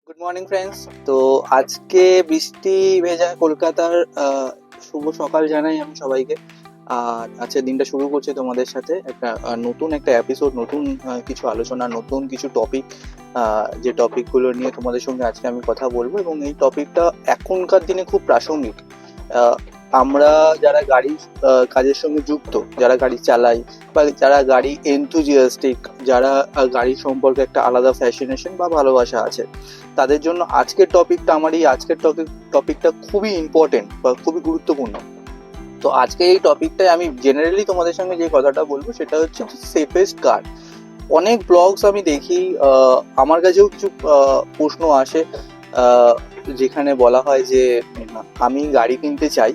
Good morning friends. তো আজকে বৃষ্টি ভেজা কলকাতার শুভ সকাল জানাই আমি সবাইকে। আর আজকের দিনটা শুরু করছি তোমাদের সাথে একটা নতুন একটা এপিসোড, নতুন কিছু আলোচনা, নতুন কিছু টপিক, যে টপিকগুলো নিয়ে তোমাদের সঙ্গে আজকে আমি কথা বলবো। এবং এই টপিকটা এখনকার দিনে খুব প্রাসঙ্গিক। আহ, আমরা যারা গাড়ি কাজের সঙ্গে যুক্ত, যারা গাড়ি চালাই বা যারা গাড়ি এনথুজিয়াস্টিক, যারা গাড়ি সম্পর্কে একটা আলাদা ফ্যাসিনেশন বা ভালোবাসা আছে, তাদের জন্য আজকের টপিকটা, আমার এই আজকের টপিকটা খুবই ইম্পর্টেন্ট বা খুবই গুরুত্বপূর্ণ। তো আজকে এই টপিকটায় আমি জেনারেলি তোমাদের সঙ্গে যে কথাটা বলবো সেটা হচ্ছে সেফেস্ট কার। অনেক ব্লগস আমি দেখি, আমার কাছেও কিছু প্রশ্ন আসে, আহ, যেখানে বলা হয় যে আমি গাড়ি কিনতে চাই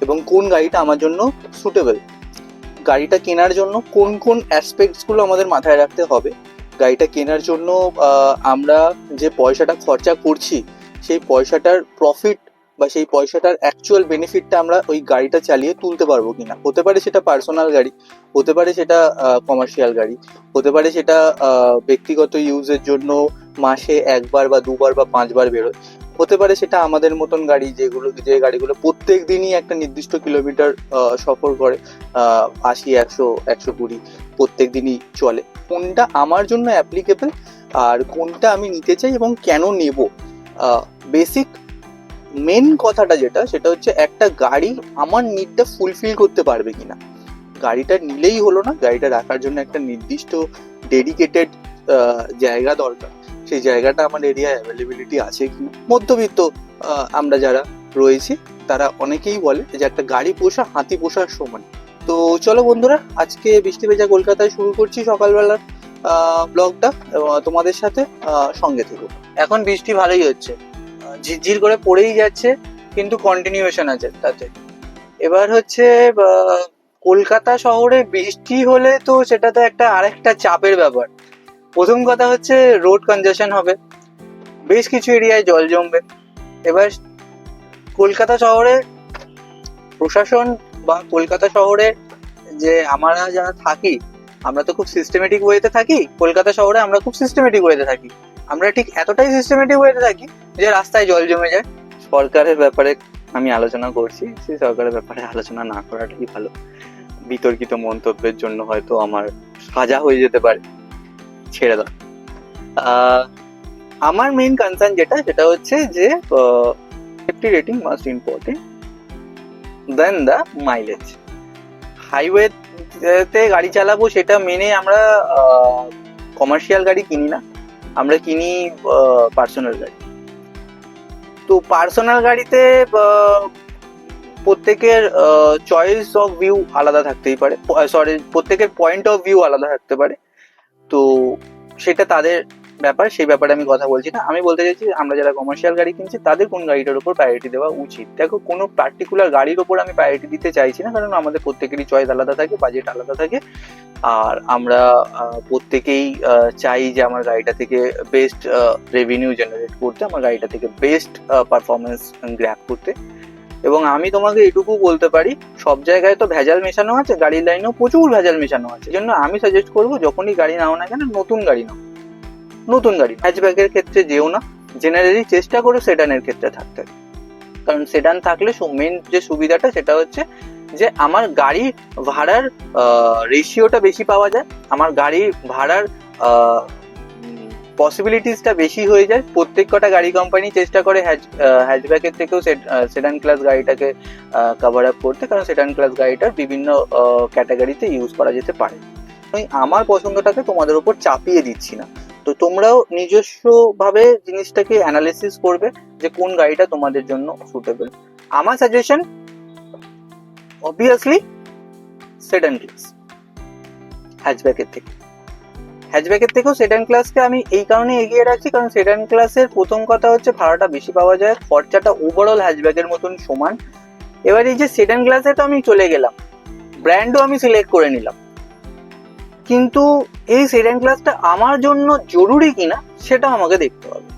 এবং কোন গাড়িটা আমার জন্য সুটেবল, গাড়িটা কেনার জন্য কোন কোন অ্যাসপেক্টস গুলো আমাদের মাথায় রাখতে হবে, গাড়িটা কেনার জন্য আমরা যে পয়সাটা খরচা করছি সেই পয়সাটার প্রফিট বা সেই পয়সাটার অ্যাকচুয়াল বেনিফিটটা আমরা ওই গাড়িটা চালিয়ে তুলতে পারবো কিনা। হতে পারে সেটা পার্সোনাল গাড়ি, হতে পারে সেটা কমার্শিয়াল গাড়ি, হতে পারে সেটা ব্যক্তিগত ইউজের জন্য মাসে একবার বা দুবার বা পাঁচবার বেরোয়, হতে পারে সেটা আমাদের মতন গাড়ি যে গাড়িগুলো প্রত্যেক দিনই একটা নির্দিষ্ট কিলোমিটার সফর করে, 80, 100, 120 প্রত্যেক দিনই চলে। কোনটা আমার জন্য অ্যাপ্লিকেবল আর কোনটা আমি নিতে চাই এবং কেন নেব। বেসিক মেন কথাটা যেটা, সেটা হচ্ছে একটা গাড়ি আমার নিডটা ফুলফিল করতে পারবে কিনা। গাড়িটা নিলেই হলো না, গাড়িটা রাখার জন্য একটা নির্দিষ্ট ডেডিকেটেড জায়গা দরকার। সেই জায়গাটা আমার এরিয়ায় অ্যাভেলেবিলিটি আছে কি। মধ্যবিত্ত আমরা যারা রয়েছি তারা অনেকেই বলে যে একটা গাড়ি পোষা হাতি পোষার সমান। তো চলো বন্ধুরা, আজকে বৃষ্টি ভেজা কলকাতায় শুরু করছি সকালবেলার ব্লগটা তোমাদের সাথে। সঙ্গে থেকো। এখন বৃষ্টি ভালোই হচ্ছে, ঝিরঝির করে পড়েই যাচ্ছে, কিন্তু কন্টিনিউয়েশন আছে তাতে। এবার হচ্ছে কলকাতা শহরে বৃষ্টি হলে তো সেটা তো একটা আরেকটা চাপের ব্যাপার। প্রথম কথা হচ্ছে রোড কনজেশন হবে, বেশ কিছু এরিয়ায় জল জমবে। এবার কলকাতা শহরে প্রশাসন বা কলকাতা শহরে যে আমরা যারা থাকি, আমরা তো খুব সিস্টেমেটিক ওয়েতে থাকি। কলকাতা শহরে আমরা খুব সিস্টেমেটিক ওয়েতে থাকি, আমরা ঠিক এতটাই সিস্টেমেটিক ওয়েতে থাকি যে রাস্তায় জল জমে যায়। সরকারের ব্যাপারে আমি আলোচনা করছি, সেই সরকারের ব্যাপারে আলোচনা না করাটাই ভালো। বিতর্কিত মন্তব্যের জন্য হয়তো আমার সাজা হয়ে যেতে পারে, ছেড়ে দাও। আমার মেইন কনসার্ন যেটা, সেটা হচ্ছে যে safety rating must important than the mileage. হাইওয়েতে গাড়ি চালাবো সেটা মেনে আমরা কমার্শিয়াল গাড়ি কিনি না, আমরা কিনি পার্সোনাল গাড়ি। তো পার্সোনাল গাড়িতে প্রত্যেকের চয়েস অফ ভিউ আলাদা থাকতেই পারে, প্রত্যেকের পয়েন্ট অফ ভিউ আলাদা থাকতে পারে। তো সেটা তাদের ব্যাপার, সেই ব্যাপারে আমি কথা বলছি না। আমি বলতে চাইছি আমরা যারা কমার্শিয়াল গাড়ি কিনছি তাদের কোন গাড়িটার উপর প্রায়োরিটি দেওয়া উচিত। দেখো, কোনো পার্টিকুলার গাড়ির ওপর আমি প্রায়োরিটি দিতে চাইছি না, কারণ আমাদের প্রত্যেকেরই চয়েস আলাদা থাকে, বাজেট আলাদা থাকে। আর আমরা প্রত্যেকেই চাই যে আমার গাড়িটা থেকে বেস্ট রেভিনিউ জেনারেট করতে, আমার গাড়িটা থেকে বেস্ট পারফরমেন্স গ্র্যাব করতে। এবং আমি তোমাকে এটুকু বলতে পারি, সব জায়গায় তো ভেজাল মেশানো আছে, গাড়ির লাইনেও প্রচুর ভেজাল মেশানো আছে। এই জন্য আমি সাজেস্ট করবো, যখনই গাড়ি নাও না কেন, নতুন গাড়ি নাও। নতুন গাড়ি, হ্যাচব্যাকের ক্ষেত্রে যেও না, জেনারেলি চেষ্টা করো সেডানের ক্ষেত্রে থাকতে। কারণ সেডান থাকলে মেন যে সুবিধাটা সেটা হচ্ছে যে আমার গাড়ি ভাড়ার রেশিওটা বেশি পাওয়া যায়, আমার গাড়ি ভাড়ার পসিবিলিটিসটা বেশি হয়ে যায়। প্রত্যেক কটা গাড়ি কোম্পানি চেষ্টা করে হ্যাচব্যাকের থেকেও সেডান ক্লাস গাড়িটাকে কভার আপ করতে, কারণ সেডান ক্লাস গাড়িটার বিভিন্ন ক্যাটাগরিতে ইউজ করা যেতে পারে। আমি আমার পছন্দটাকে তোমাদের উপর চাপিয়ে দিচ্ছি না, তো তোমরাও নিজস্ব ভাবে জিনিসটাকে অ্যানালিসিস করবে যে কোন গাড়িটা তোমাদের জন্য সুটেবল। আমার সাজেশন অবভিয়াসলি সেডান ক্লাস, হ্যাচব্যাকের থেকেও সেডান ক্লাসকে আমি এই কারণে এগিয়ে রাখছি, কারণ সেডান ক্লাসের প্রথম কথা হচ্ছে ভাড়াটা বেশি পাওয়া যায়, খরচাটা ওভারঅল হ্যাচব্যাকের মতন সমান। এবার এই যে সেডান ক্লাসে তো আমি চলে গেলাম, ব্র্যান্ডও আমি সিলেক্ট করে নিলাম, কিন্তু এই সেডান ক্লাসটা আমার জন্য জরুরি কিনা সেটা আমাকে দেখতে হবে।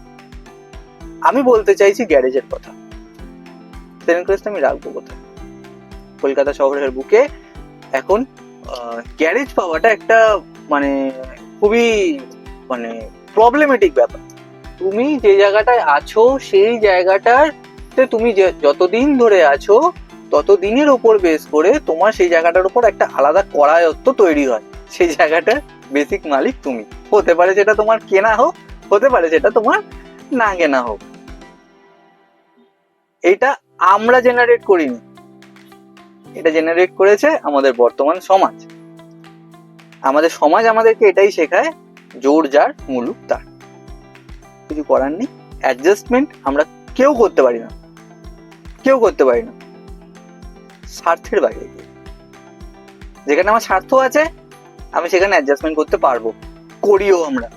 আমি বলতে চাইছি গ্যারেজের কথা। সেডান ক্লাসটা আমি রাখবো কোথায়? কলকাতা শহরের বুকে এখন গ্যারেজ পাওয়াটা একটা মানে খুবই মানে প্রবলেমেটিক ব্যাপার। তুমি যে জায়গাটায় আছো সেই জায়গাটাতে তুমি যতদিন ধরে আছো ততদিনের ওপর বেস করে তোমার সেই জায়গাটার উপর একটা আলাদা করায়ত্ত তৈরি হয়। সেই জায়গাটার বেসিক মালিক তুমি। হতে পারে সেটা তোমার কেনা হোক, হতে পারে সেটা তোমার না কেনা হোক। এটা আমরা জেনারেট করিনি, এটা জেনারেট করেছে আমাদের বর্তমান সমাজ। আমাদের সমাজ আমাদেরকে এটাই শেখায়, জোর যার মুলুক তার। কিছু করার নেই, অ্যাডজাস্টমেন্ট আমরা কেউ করতে পারি না, কেউ করতে পারি না স্বার্থের বাইরে গিয়ে। যেখানে আমার স্বার্থ আছে আমি সেখানে অ্যাডজাস্টমেন্ট করতে পারবো, করিও আমরা।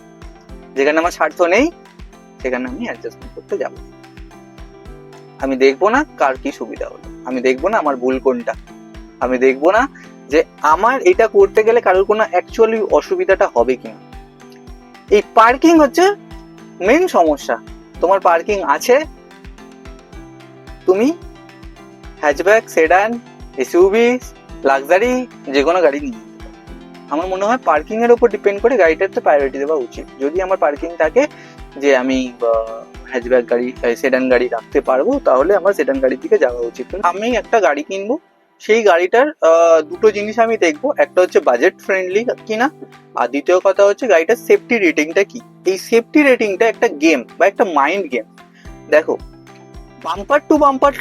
যেখানে আমার স্বার্থ নেই সেখানে আমি অ্যাডজাস্টমেন্ট করতে যাব। আমি দেখবো না কার কি সুবিধা হলো, আমি দেখবো না আমার ভুল কোনটা, আমি দেখবো না যে আমার এটা করতে গেলে কারোর কোনো অ্যাকচুয়ালি অসুবিধাটা হবে কিনা। এই পার্কিং হচ্ছে মেন সমস্যা। তোমার পার্কিং আছে, তুমি হ্যাচব্যাক, সেডান, এসইউভি, লাক্সারি যে কোনো গাড়ি নিয়ে নিতে পারো। আমার মনে হয় পার্কিং এর উপর ডিপেন্ড করে গাড়িটাতে প্রায়োরিটি দেওয়া উচিত। যদি আমার পার্কিং থাকে যে আমি হ্যাচব্যাক গাড়ি, সেডান গাড়ি রাখতে পারবো, তাহলে আমার সেডান গাড়ির দিকে যাওয়া উচিত। আমি একটা গাড়ি কিনবো, সেই গাড়িটার দুটো জিনিস আমি দেখবো, একটা হচ্ছে বাজেট ফ্রেন্ডলি কিনা, আর দ্বিতীয় কথা হচ্ছে গাড়িটার সেফটি রেটিংটা কি। এই সেফটি রেটিংটা একটা গেম বা একটা মাইন্ড গেম। দেখো, বাম্পার টু বাম্পার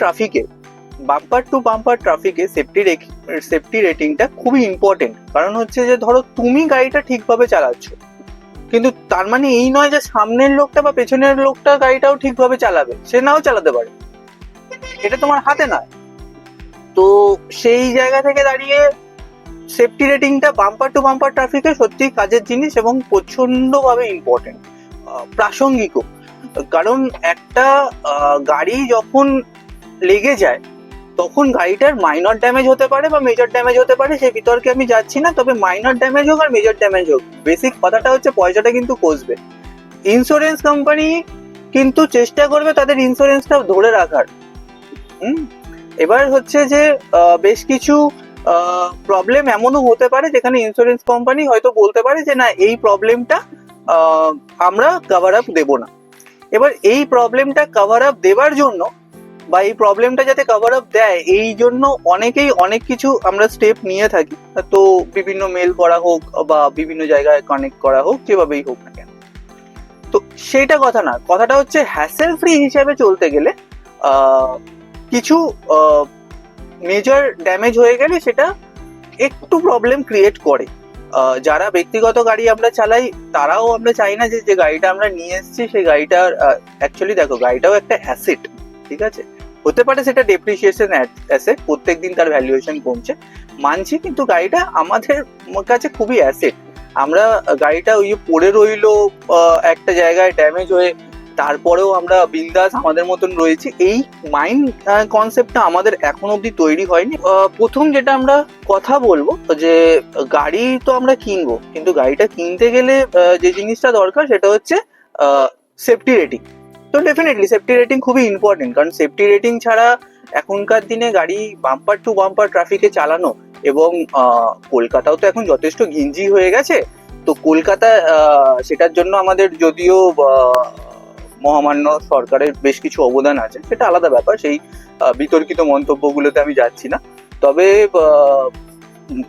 ট্রাফিকে সেফটি রেটিংটা খুবই ইম্পর্টেন্ট। কারণ হচ্ছে যে ধরো তুমি গাড়িটা ঠিকভাবে চালাচ্ছ, কিন্তু তার মানে এই নয় যে সামনের লোকটা বা পেছনের লোকটা গাড়িটাও ঠিকভাবে চালাবে, সে নাও চালাতে পারে, এটা তোমার হাতে নয়। তো সেই জায়গা থেকে দাঁড়িয়ে সেফটি রেটিংটা বাম্পার টু বাম্পার ট্রাফিকে সত্যি কাজের জিনিস এবং প্রচন্ডভাবে ইম্পর্টেন্ট, প্রাসঙ্গিকও। কারণ একটা গাড়ি যখন লেগে যায় তখন গাড়িটার মাইনর ড্যামেজ হতে পারে বা মেজর ড্যামেজ হতে পারে, সেই বিতর্কে আমি যাচ্ছি না। তবে মাইনর ড্যামেজ হোক আর মেজর ড্যামেজ হোক, বেসিক কথাটা হচ্ছে পয়সাটা কিন্তু কষবে। ইন্স্যুরেন্স কোম্পানি কিন্তু চেষ্টা করবে তাদের ইন্স্যুরেন্সটা ধরে রাখার। এবার হচ্ছে যে বেশ কিছু প্রবলেম এমনও হতে পারে যেখানে ইন্স্যুরেন্স কোম্পানি হয়তো বলতে পারে যে না, এই প্রবলেমটা আমরা কভার আপ দেবো না। এবার এই প্রবলেমটা কভার আপ দেওয়ার জন্য বা এই প্রবলেমটা যাতে কভার আপ দেয়, এই জন্য অনেকেই অনেক কিছু আমরা স্টেপ নিয়ে থাকি। তো বিভিন্ন মেল করা হোক বা বিভিন্ন জায়গায় কানেক্ট করা হোক, যেভাবেই হোক না কেন। তো সেইটা কথা না, কথাটা হচ্ছে হ্যাসেল ফ্রি হিসাবে চলতে গেলে কিছু মেজর ড্যামেজ হয়ে গেলে সেটা একটু প্রবলেম ক্রিয়েট করে। যারা ব্যক্তিগত গাড়ি আমরা চালাই তারাও আমরা চাই না যে গাড়িটা আমরা নিয়ে এসেছি সেই গাড়িটার অ্যাকচুয়ালি দেখো, গাড়িটাও একটা অ্যাসেট, ঠিক আছে? হতে পারে সেটা ডেপ্রিসিয়েশন অ্যাসেট, প্রত্যেকদিন তার ভ্যালুয়েশন কমছে, মানছি, কিন্তু গাড়িটা আমাদের কাছে খুবই অ্যাসেট। আমরা গাড়িটা ওই পড়ে রইলো একটা জায়গায় ড্যামেজ হয়ে, তারপরেও আমরা বিন্দাস আমাদের মতন রয়েছি, এই মাইন্ড কনসেপ্টটা আমাদের এখন অব্দি তৈরি হয়নি। প্রথম যেটা আমরা কথা বলবো যে গাড়ি তো আমরা কিনবো, কিন্তু গাড়িটা কিনতে গেলে যে জিনিসটা দরকার সেটা হচ্ছে সেফটি রেটিং। তো ডেফিনেটলি সেফটি রেটিং খুবই ইম্পর্টেন্ট, কারণ সেফটি রেটিং ছাড়া এখনকার দিনে গাড়ি বাম্পার টু বাম্পার ট্রাফিকে চালানো, এবং কলকাতাও তো এখন যথেষ্ট ঘিঞ্জি হয়ে গেছে। তো কলকাতা সেটার জন্য আমাদের যদিও মহামান্য সরকারের বেশ কিছু অবদান আছে, সেটা আলাদা ব্যাপার, সেই বিতর্কিত মন্তব্যগুলোতে আমি যাচ্ছি না। তবে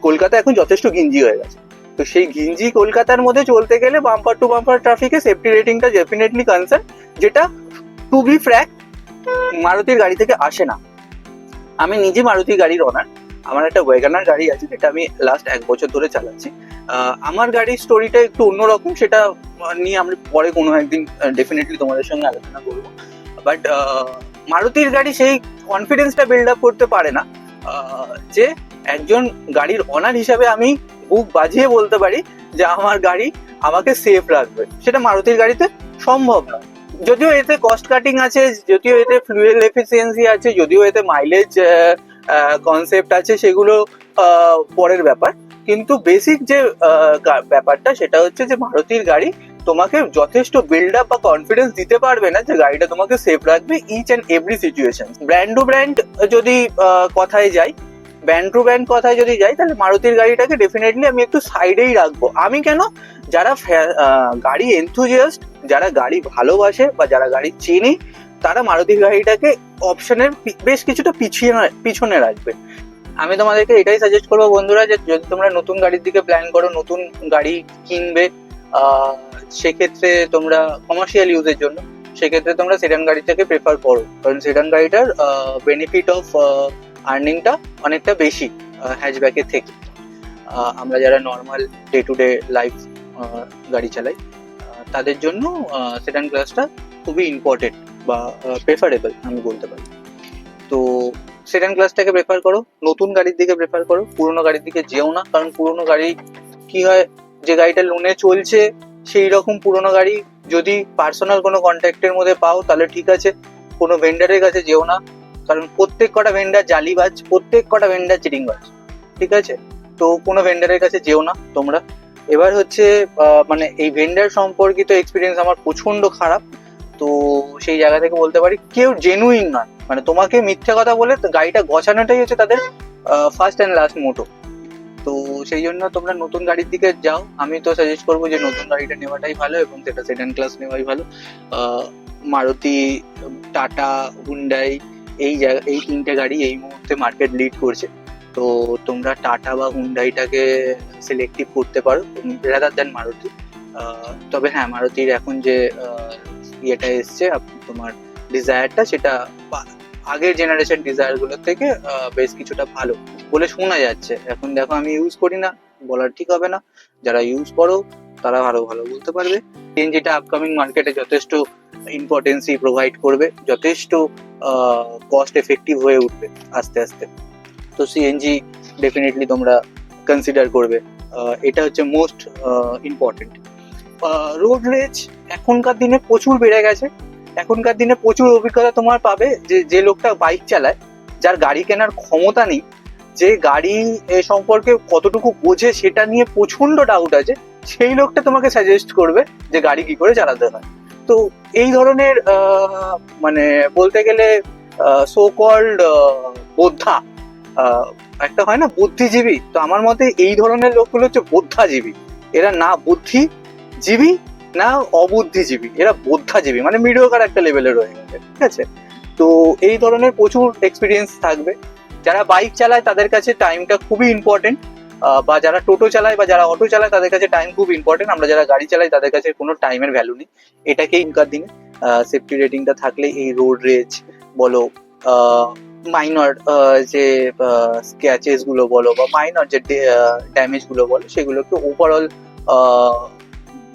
কলকাতা এখন যথেষ্ট ঘিঞ্জি হয়ে গেছে। তো সেই ঘিঞ্জি কলকাতার মধ্যে চলতে গেলে বাম্পার টু বাম্পার ট্রাফিকে সেফটি রেটিংটা ডেফিনেটলি কনসার্ন, যেটা টু বি ফ্র্যাঙ্ক মারুতির গাড়ি থেকে আসে না। আমি নিজে মারুতি গাড়ির ওনার, আমার একটা ওয়েগানার গাড়ি আছে যেটা আমি লাস্ট 1 বছর ধরে চালাচ্ছি। আমার গাড়ির স্টোরিটা একটু অন্যরকম, সেটা নিয়ে আমরা পরে কোনো একদিন ডেফিনেটলি তোমাদের সঙ্গে আলোচনা করবো। বাট মারুতির গাড়ি সেই কনফিডেন্সটা বিল্ড আপ করতে পারে না যে একজন গাড়ির ওনার হিসাবে আমি বুক বাজিয়ে বলতে পারি যে আমার গাড়ি আমাকে সেফ রাখবে। সেটা মারুতির গাড়িতে সম্ভব না। যদিও এতে কস্ট কাটিং আছে, যদিও এতে ফ্লুয়েল এফিসিয়েন্সি আছে, যদিও এতে মাইলেজ কনসেপ্ট আছে, সেগুলো পরের ব্যাপার। কিন্তু বেসিক যে ব্যাপারটা সেটা হচ্ছে যে মারুতির গাড়ি তোমাকে যথেষ্ট বিল্ড আপ বা কনফিডেন্স দিতে পারবে না যে গাড়িটা তোমাকে সেফ রাখবে each and every situation. Brand to brand যদি কথায় যাই, ব্যান্ড টু ব্যান্ড কথায় যদি যাই, তাহলে মারুতির গাড়িটাকে ডেফিনেটলি আমি একটু সাইডেই রাখবো। আমি কেন, যারা গাড়ি এনথুজিয়াস্ট, যারা গাড়ি ভালোবাসে বা যারা গাড়ি চেনে, তারা মারুতির গাড়িটাকে অপশনের বেশ কিছুটা পিছনে রাখবে। আমি তোমাদেরকে এটাই সাজেস্ট করবো বন্ধুরা, যে যদি তোমরা নতুন গাড়ির দিকে প্ল্যান করো, নতুন গাড়ি কিনবে, সেক্ষেত্রে তোমরা কমার্শিয়াল ইউজের জন্য, সেক্ষেত্রে তোমরা সেডান গাড়িটাকে প্রেফার করো, কারণ সেডান গাড়িটার বেনিফিট অফ আর্নিংটা অনেকটা বেশি হ্যাচব্যাকের থেকে। আমরা যারা normal day to day life গাড়ি চালাই, তাদের জন্য সেডান ক্লাসটা খুবই ইম্পর্টেন্ট বা প্রেফারেবল আমি বলতে পারি। তো সেডান ক্লাসটাকে প্রেফার করো, নতুন গাড়ির দিকে প্রেফার করো, পুরোনো গাড়ির দিকে যেও না। কারণ পুরোনো গাড়ি কি হয়, যে গাড়িটা লোনে চলছে সেই রকম পুরোনো গাড়ি যদি পার্সোনাল কোনো কন্ট্যাক্টের মধ্যে পাও তাহলে ঠিক আছে, কোনো ভেন্ডারের কাছে যেও না, কারণ প্রত্যেক কটা ভেন্ডার জালিবাজ, প্রত্যেক কটা ভেন্ডার চিটিংবাজ, ঠিক আছে? তো কোনো ভেন্ডারের কাছে যেও না তোমরা। এবার হচ্ছে মানে এই ভেন্ডার সম্পর্কিত এক্সপিরিয়েন্স আমার প্রচন্ড খারাপ। তো সেই জায়গা থেকে বলতে পারি, কেউ জেনুইন নয়, মানে তোমাকে মিথ্যে কথা বলে গাড়িটা গছানোটাই হচ্ছে তাদের ফার্স্ট অ্যান্ড লাস্ট মোটো। তো সেই জন্য তোমরা নতুন গাড়ির দিকে যাও। আমি তো সাজেস্ট করবো যে নতুন গাড়িটা নেওয়াটাই ভালো, এবং সেটা সেডান ক্লাস নেওয়াই ভালো। মারুতি, টাটা, হুন্ডাই, এই তিনটে গাড়ি এই মুহূর্তে মার্কেট লিড করছে। তো তোমরা টাটা বা হুন্ডাইটাকে সিলেক্টিভ করতে পারো রাদার দ্যান মারুতি। তবে হ্যাঁ, মারুতির এখন যে ইয়েটা এসছে তোমার ডিজায়ারটা, সেটা আগের জেনারেশন ডিজায়ারগুলোর থেকে বেশ কিছুটা ভালো বলে শোনা যাচ্ছে। এখন দেখো, আমি ইউজ করি না, বলার ঠিক হবে না, যারা ইউজ করো তারা ভালো বলতে পারবে। সিএনজিটা আপকামিং মার্কেটে যথেষ্ট ইম্পর্টেন্সই প্রোভাইড করবে, যথেষ্ট কস্ট এফেক্টিভ হয়ে উঠবে আস্তে আস্তে। তো সিএনজি ডেফিনেটলি তোমরা কনসিডার করবে, এটা হচ্ছে মোস্ট ইম্পর্টেন্ট। রোড রেজ এখনকার দিনে প্রচুর বেড়ে গেছে। এখনকার দিনে প্রচুর অভিজ্ঞতা তোমার পাবে, যে লোকটা বাইক চালায়, যার গাড়ি কেনার ক্ষমতা নেই, যে গাড়ি সম্পর্কে কতটুকু বোঝে সেটা নিয়ে প্রচন্ড ডাউট আছে, সেই লোকটা তোমাকে সাজেস্ট করবে যে গাড়ি কি করে চালাতে হয়। তো এই ধরনের মানে বলতে গেলে সো কল্ড বোদ্ধা, একটা হয় না বুদ্ধিজীবী, তো আমার মতে এই ধরনের লোকগুলো হচ্ছে বোদ্ধাজীবী। এরা না বুদ্ধিজীবী না অবুদ্ধিজীবী, এরা বোদ্ধাজীবী, মানে মিডিওকার একটা লেভেলে রয়ে গেছে, ঠিক আছে? তো এই ধরনের প্রচুর এক্সপিরিয়েন্স থাকবে। যারা বাইক চালায় তাদের কাছে টাইমটা খুবই ইম্পর্টেন্ট, বা যারা টোটো চালায় বা যারা অটো চালায় তাদের কাছে টাইম খুব ইম্পর্টেন্ট। আমরা যারা গাড়ি চালাই তাদের কাছে কোনো টাইমের ভ্যালু নেই। এটাকেই এখনকার দিনে সেফটি রেটিংটা থাকলে এই রোড রেজ বলো, মাইনর যে স্ক্র্যাচেস গুলো বলো, বা মাইনর যে ড্যামেজ গুলো বলো, সেগুলোকে ওভারঅল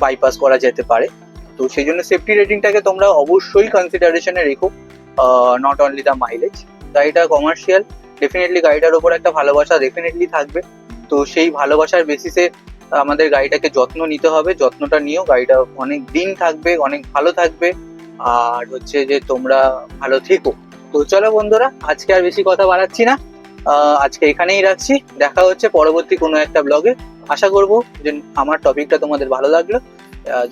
বাইপাস করা যেতে পারে। তো সেই জন্য সেফটি রেটিংটাকে তোমরা অবশ্যই কনসিডারেশনে রেখো, নট অনলি দ্য মাইলেজ। গাড়িটা কমার্শিয়াল, ডেফিনেটলি গাড়িটার ওপর একটা ভালোবাসা ডেফিনেটলি থাকবে। তো সেই ভালোবাসার বেসিসে আমাদের গাড়িটাকে যত্ন নিতে হবে, যত্নটা নিয়েও গাড়িটা অনেক দিন থাকবে, অনেক ভালো থাকবে, আর হচ্ছে যে তোমরা ভালো থেকো। তো চলো বন্ধুরা, আজকে আর বেশি কথা বাড়াচ্ছি না, আজকে এখানেই রাখছি। দেখা হচ্ছে পরবর্তী কোনো একটা ব্লগে। আশা করবো যে আমার টপিকটা তোমাদের ভালো লাগলো।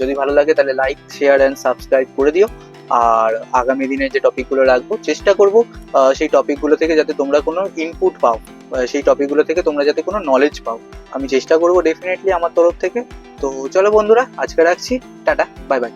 যদি ভালো লাগে তাহলে লাইক, শেয়ার অ্যান্ড সাবস্ক্রাইব করে দিও। আর আগামী দিনে যে টপিকগুলো রাখবো, চেষ্টা করবো সেই টপিকগুলো থেকে যাতে তোমরা কোনো ইনপুট পাও, সেই টপিকগুলো থেকে তোমরা যাতে কোনো নলেজ পাও, আমি চেষ্টা করবো ডেফিনেটলি আমার তরফ থেকে। তো চলো বন্ধুরা, আজকে রাখছি, টাটা, বাই বাই।